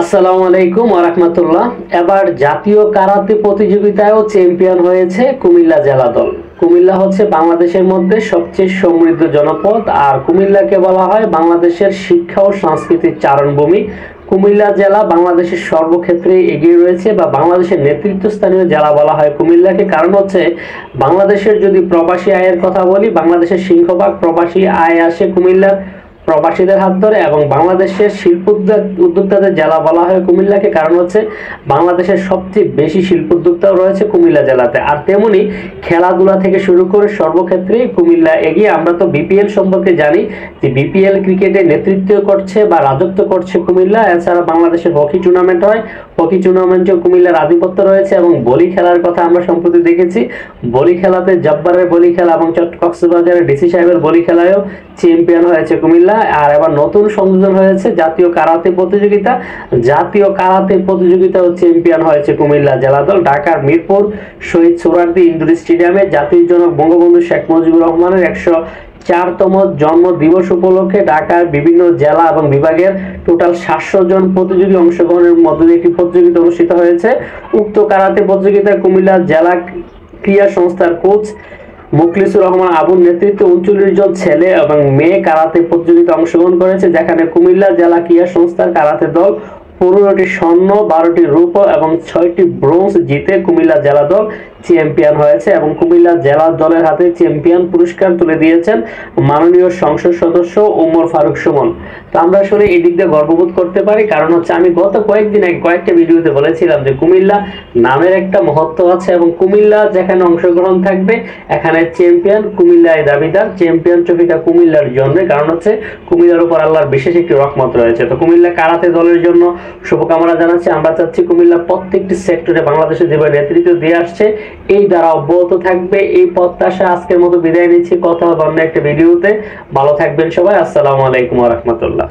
আসসালামু আলাইকুম ওয়া রাহমাতুল্লাহ। এবার জাতীয় কারাতে প্রতিযোগিতায়ও চ্যাম্পিয়ন হয়েছে কুমিল্লা জেলা দল। কুমিল্লা হচ্ছে বাংলাদেশের মধ্যে সবচেয়ে সমৃদ্ধ জনপদ, আর কুমিল্লাকে বলা হয় বাংলাদেশের শিক্ষা ও সংস্কৃতির চারণভূমি। কুমিল্লা জেলা বাংলাদেশের সর্বক্ষেত্রে এগিয়ে রয়েছে বা বাংলাদেশের নেতৃত্বস্থানীয় জেলা বলা হয় কুমিল্লাকে, কারণ হচ্ছে বাংলাদেশের যদি প্রবাসী আয়ের কথা বলি, বাংলাদেশের সিংহভাগ প্রবাসী আয় আসে কুমিল্লার প্রবাসীদের হাত ধরে, এবং বাংলাদেশের শিল্প উদ্যোক্তাদের জেলা বলা হয় কুমিল্লাকে, কারণ হচ্ছে বাংলাদেশের সবচেয়ে বেশি শিল্প উদ্যোক্তাও রয়েছে কুমিল্লা জেলাতে। আর তেমনি খেলাধুলা থেকে শুরু করে সর্বক্ষেত্রে কুমিল্লা এগিয়ে। আমরা তো বিপিএল সম্পর্কে জানি যে বিপিএল ক্রিকেটে নেতৃত্ব করছে বা রাজত্ব করছে কুমিল্লা। এছাড়া বাংলাদেশের হকি টুর্নামেন্ট হয়, হকি টুর্নামেন্টেও কুমিল্লার আধিপত্য রয়েছে। এবং বলি খেলার কথা আমরা সম্প্রতি দেখেছি, বলি খেলাতে জব্বারের বলি খেলা এবং কক্সবাজারের ডিসি সাহেবের বলি খেলায়ও চ্যাম্পিয়ন হয়েছে কুমিল্লা। আর এবার নতুন সংযোজন হয়েছে জাতীয় কারাতে প্রতিযোগিতা। জাতীয় কারাতে প্রতিযোগিতাও চ্যাম্পিয়ন হয়েছে কুমিল্লা জেলা দল। ঢাকার মিরপুর শহীদ সোহরাওয়ার্দী ইনডোর স্টেডিয়ামে জাতির জনক বঙ্গবন্ধু শেখ মুজিবুর রহমানের 104তম জন্ম দিবস উপলক্ষে ঢাকার বিভিন্ন জেলা এবং বিভাগের টোটাল 700 জন প্রতিযোগী অংশগ্রহণের মধ্য দিয়ে একটি প্রতিযোগিতা অনুষ্ঠিত হয়েছে। উক্ত কারাতে প্রতিযোগিতায় কুমিল্লা জেলা ক্রীড়া সংস্থার কোচ মুখলিসুর রহমান আবুর নেতৃত্বে 39 জন ছেলে এবং মেয়ে কারাতে প্রতিযোগিতা অংশগ্রহণ করেছে, যেখানে কুমিল্লা জেলা ক্রীড়া সংস্থার কারাতে দল 15টি স্বর্ণ, 12টি রূপো এবং 6টি ব্রোঞ্জ জিতে কুমিল্লা জেলা দল চ্যাম্পিয়ন হয়েছে। এবং কুমিল্লা জেলা দলের হাতে চ্যাম্পিয়ন পুরস্কার তুলে দিয়েছেন মাননীয় সংসদ সদস্য ওমর ফারুক সুমন। তো আমরা আসলে এই দিক দিয়ে গর্ববোধ করতে পারি, কারণ হচ্ছে আমি গত কয়েকদিন আগে কয়েকটা ভিডিওতে বলেছিলাম যে কুমিল্লা নামের একটা মহত্ব আছে, এবং কুমিল্লা যেখানে অংশগ্রহণ থাকবে এখানে চ্যাম্পিয়ন কুমিল্লায় দাবিদার। চ্যাম্পিয়ন ট্রফিটা কুমিল্লার জন্য, কারণ হচ্ছে কুমিল্লার উপর আল্লাহর বিশেষ একটি রহমত রয়েছে। তো কুমিল্লা কারাতে দলের জন্য শুভকামনা জানাচ্ছি। আমরা চাচ্ছি কুমিল্লা প্রত্যেকটি সেক্টরে বাংলাদেশে যেভাবে নেতৃত্ব দিয়ে আসছে এই দ্বারা অব্যাহত থাকবে, এই প্রত্যাশা আজকের মতো বিদায় নিচ্ছি। কথা হবে অন্য একটা ভিডিওতে। ভালো থাকবেন সবাই। আসসালামু আলাইকুম ওয়া রাহমাতুল্লাহ।